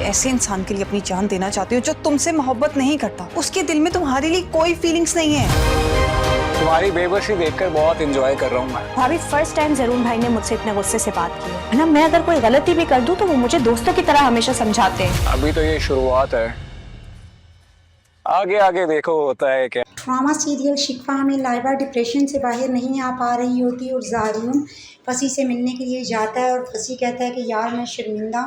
ऐसे इंसान के लिए अपनी जान देना चाहते हो जो तुमसे मोहब्बत नहीं करता, उसके दिल में तुम्हारे लिए कोई फीलिंग्स नहीं है। तुम्हारी बेबसी देखकर बहुत एंजॉय कर रहा हूँ मैं। भाभी फर्स्ट टाइम जरून भाई ने मुझसे इतने गुस्से से बात की है ना। मैं अगर कोई गलती भी कर दूं तो वो मुझे दोस्तों की तरह हमेशा समझाते हैं। अभी तो ये शुरुआत है, आगे आगे देखो होता है क्या। ड्रामा सीरियल शिकवा में लाइबा डिप्रेशन से बाहर नहीं आ पा रही होती और ज़ारून फसी से मिलने के लिए जाता है और फसी कहता है कि यार मैं शर्मिंदा,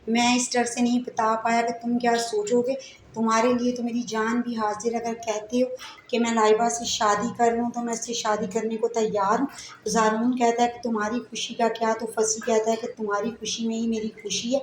मैं इस डर से नहीं बता पाया कि तुम क्या सोचोगे, तुम्हारे लिए तो मेरी जान भी हाजिर। अगर कहते हो कि मैं लाइबा से शादी कर लूँ तो मैं इससे शादी करने को तैयार हूँ। ज़ारून कहता है कि तुम्हारी खुशी का क्या, तो फसी कहता है कि तुम्हारी खुशी में ही मेरी खुशी है,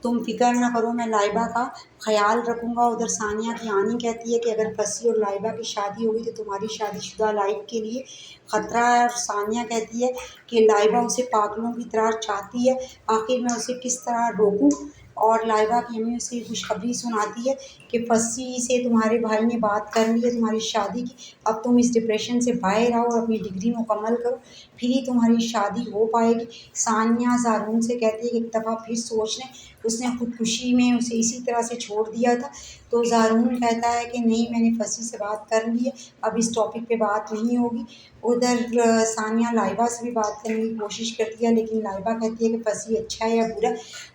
तुम फिक्र ना करो, मैं लाइबा का ख्याल रखूँगा। उधर सानिया की आनी कहती है कि अगर फसी और लाइबा की शादी होगी तो तुम्हारी शादीशुदा लाइफ के लिए ख़तरा है। और सानिया कहती है कि लाइबा उसे पागलों की तरह चाहती है, आखिर मैं उसे किस तरह रोकूं। और लाइबा की अम्मी उसे खुशखबरी सुनाती है कि फसी से तुम्हारे भाई ने बात कर ली है तुम्हारी शादी की, अब तुम इस डिप्रेशन से बाहर आओ और अपनी डिग्री मुकम्मल करो, फिर ही तुम्हारी शादी हो पाएगी। सानिया ज़ारून से कहती है कि एक दफ़ा फिर सोच लें, उसने खुदकुशी में उसे इसी तरह से छोड़ दिया था। तो ज़ारून कहता है कि नहीं, मैंने फसी से बात कर ली है, अब इस टॉपिक पे बात नहीं होगी। उधर सानिया लाइबा से भी बात करने की कोशिश करती है, लेकिन लाइबा कहती है कि फसी अच्छा है या बुरा,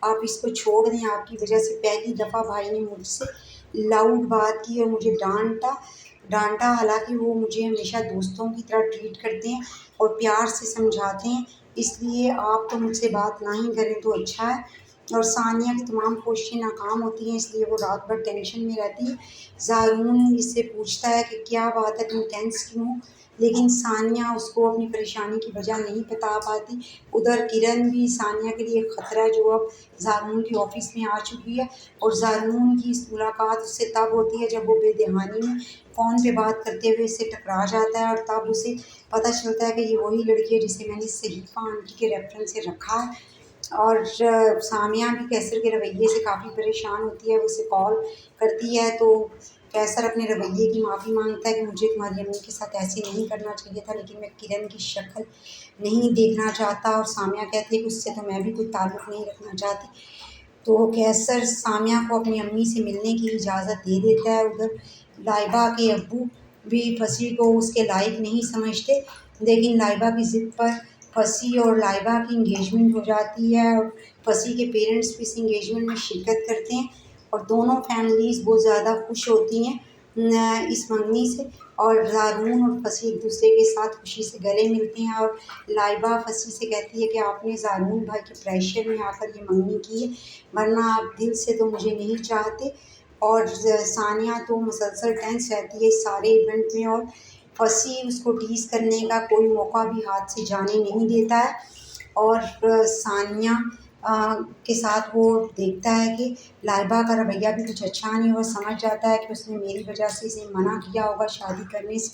आप इसको छोड़ दें, आपकी वजह से पहली दफ़ा भाई ने मुझसे लाउड बात की और मुझे डांटा। हालांकि वो मुझे हमेशा दोस्तों की तरह ट्रीट करते हैं और प्यार से समझाते हैं, इसलिए आप तो मुझसे बात ना ही करें तो अच्छा है। और सानिया की तमाम कोशिशें नाकाम होती हैं, इसलिए वो रात भर टेंशन में रहती है। ज़ारून इससे पूछता है कि क्या बात है, तुम टेंस क्यों हो, लेकिन सानिया उसको अपनी परेशानी की वजह नहीं बता पाती। उधर किरण भी सानिया के लिए ख़तरा, जो अब ज़ारून की ऑफ़िस में आ चुकी है। और ज़ारून की इस मुलाकात उससे तब होती है जब वो बेदहानी में फ़ोन पे बात करते हुए इससे टकरा जाता है, और तब उसे पता चलता है कि ये वही लड़की है जिसे मैंने सहीफ़ा आंटी के रेफरेंस से रखा है। और सामिया भी कैसर के रवैये से काफ़ी परेशान होती है, उसे कॉल करती है तो कैसर अपने रवैये की माफ़ी मांगता है कि मुझे तुम्हारी अम्मी के साथ ऐसे नहीं करना चाहिए था, लेकिन मैं किरण की शक्ल नहीं देखना चाहता। और सामिया कहती है कि उससे तो मैं भी कोई ताल्लुक़ नहीं रखना चाहती। तो कैसर सामिया को अपनी अम्मी से मिलने की इजाज़त दे देता है। उधर लाइबा के अब्बू भी फसी को उसके लायक नहीं समझते, लेकिन लाइबा की ज़िद पर फसी और लाइबा की इंगेजमेंट हो जाती है और फसी के पेरेंट्स भी इस इंगेजमेंट में शिरकत करते हैं और दोनों फैमिलीज़ बहुत ज़्यादा खुश होती हैं इस मंगनी से। और ज़ारून और फसी एक दूसरे के साथ खुशी से गले मिलते हैं और लाइबा फसी से कहती है कि आपने ज़ारून भाई के प्रेशर में आकर ये मंगनी की है, वरना आप दिल से तो मुझे नहीं चाहते। और सानिया तो मुसलसल टेंस रहती है इस सारे इवेंट में, और फसी उसको टीज़ करने का कोई मौका भी हाथ से जाने नहीं देता है। और सानिया के साथ वो देखता है कि लाइबा का रवैया भी कुछ अच्छा नहीं, वो समझ जाता है कि उसने मेरी वजह से इसे मना किया होगा शादी करने से,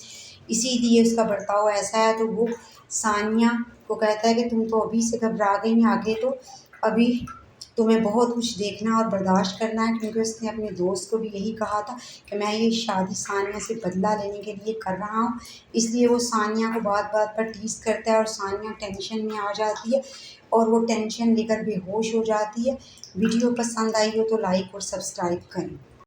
इसीलिए उसका बर्ताव ऐसा है। तो वो सानिया को कहता है कि तुम तो अभी से घबरा गई, आगे तो अभी तुम्हें बहुत कुछ देखना और बर्दाश्त करना है, क्योंकि उसने अपने दोस्त को भी यही कहा था कि मैं ये शादी सानिया से बदला लेने के लिए कर रहा हूँ। इसलिए वो सानिया को बात बात पर टीज़ करता है और सानिया टेंशन में आ जाती है और वो टेंशन लेकर बेहोश हो जाती है। वीडियो पसंद आई हो तो लाइक और सब्सक्राइब करें।